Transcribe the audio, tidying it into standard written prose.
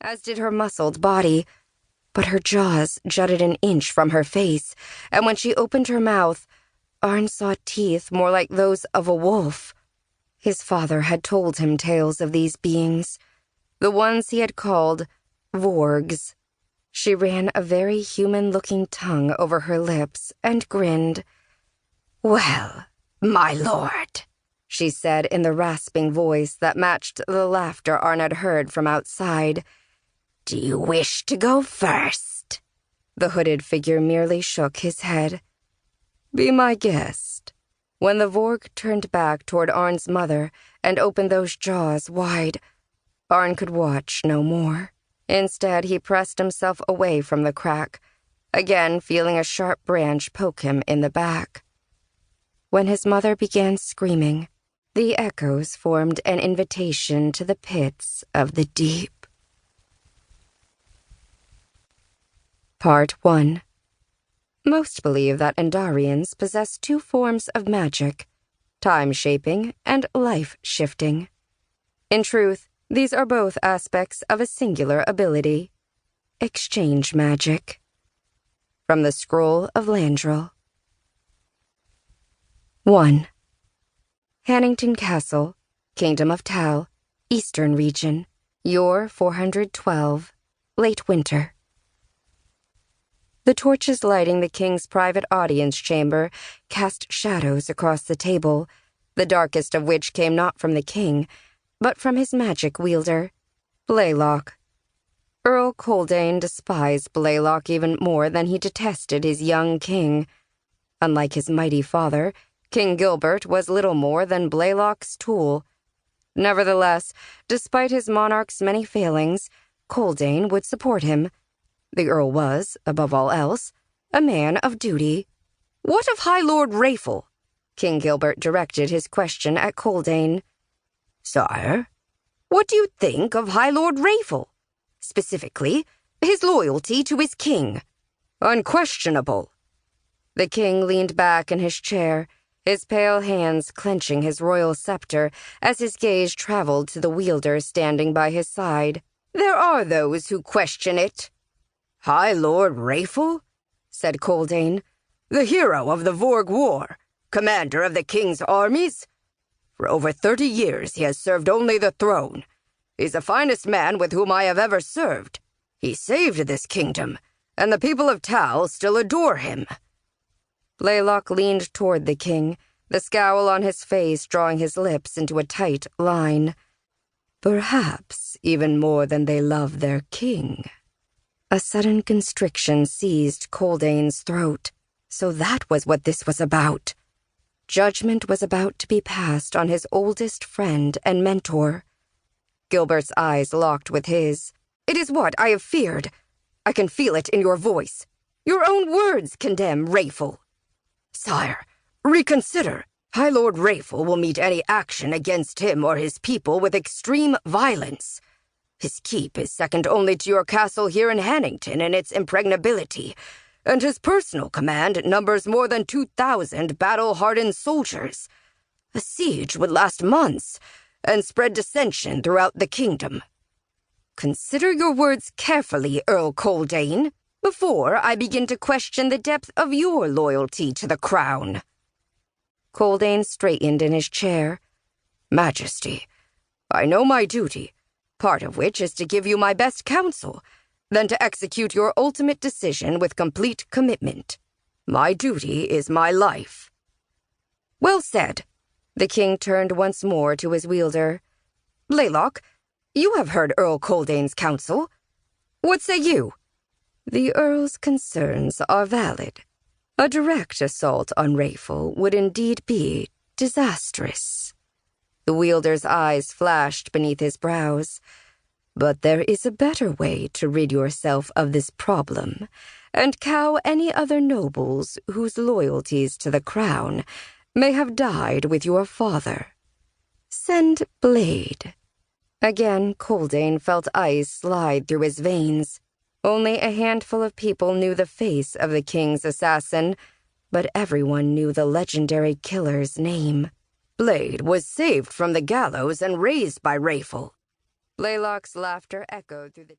as did her muscled body, but her jaws jutted an inch from her face, and when she opened her mouth, Arn saw teeth more like those of a wolf. His father had told him tales of these beings, the ones he had called vorgs. She ran a very human-looking tongue over her lips and grinned. "Well, my lord," she said in the rasping voice that matched the laughter Arn had heard from outside. "Do you wish to go first?" The hooded figure merely shook his head. "Be my guest." When the Vorg turned back toward Arn's mother and opened those jaws wide, Arn could watch no more. Instead, he pressed himself away from the crack, again feeling a sharp branch poke him in the back. When his mother began screaming, the echoes formed an invitation to the pits of the deep. Part 1. Most believe that Endarians possess two forms of magic, time-shaping and life-shifting. In truth, these are both aspects of a singular ability, exchange magic. From the Scroll of Landrel. 1. Hannington Castle, Kingdom of Tal, Eastern Region, Yor 412, late winter. The torches lighting the king's private audience chamber cast shadows across the table, the darkest of which came not from the king, but from his magic wielder, Blaylock. Earl Coldane despised Blaylock even more than he detested his young king. Unlike his mighty father, King Gilbert was little more than Blaylock's tool. Nevertheless, despite his monarch's many failings, Coldane would support him. The Earl was, above all else, a man of duty. "What of High Lord Rafel?" King Gilbert directed his question at Coldane. "Sire, what do you think of High Lord Rafel? Specifically, his loyalty to his king." "Unquestionable." The king leaned back in his chair, his pale hands clenching his royal scepter as his gaze traveled to the wielder standing by his side. "There are those who question it." "High Lord Rafel?" said Coldane. "The hero of the Vorg War, commander of the king's armies? For over 30 years he has served only the throne. He's the finest man with whom I have ever served. He saved this kingdom, and the people of Tal still adore him." Blaylock leaned toward the king, the scowl on his face drawing his lips into a tight line. "Perhaps even more than they love their king." A sudden constriction seized Coldane's throat. So that was what this was about. Judgment was about to be passed on his oldest friend and mentor. Gilbert's eyes locked with his. "It is what I have feared. I can feel it in your voice. Your own words condemn Rafel." "Sire, reconsider. High Lord Rafel will meet any action against him or his people with extreme violence. His keep is second only to your castle here in Hannington in its impregnability, and his personal command numbers more than 2,000 battle-hardened soldiers. A siege would last months and spread dissension throughout the kingdom. Consider your words carefully, Earl Coldane, before I begin to question the depth of your loyalty to the crown." Coldane straightened in his chair. "Majesty, I know my duty, part of which is to give you my best counsel, then to execute your ultimate decision with complete commitment. My duty is my life." "Well said." The king turned once more to his wielder. "Blaylock, you have heard Earl Coldane's counsel. What say you?" "The Earl's concerns are valid. A direct assault on Rafel would indeed be disastrous." The wielder's eyes flashed beneath his brows. "But there is a better way to rid yourself of this problem, and cow any other nobles whose loyalties to the crown may have died with your father. Send Blade." Again, Coldane felt ice slide through his veins. Only a handful of people knew the face of the king's assassin, but everyone knew the legendary killer's name. "Blade was saved from the gallows and raised by Rafel." Blaylock's laughter echoed through the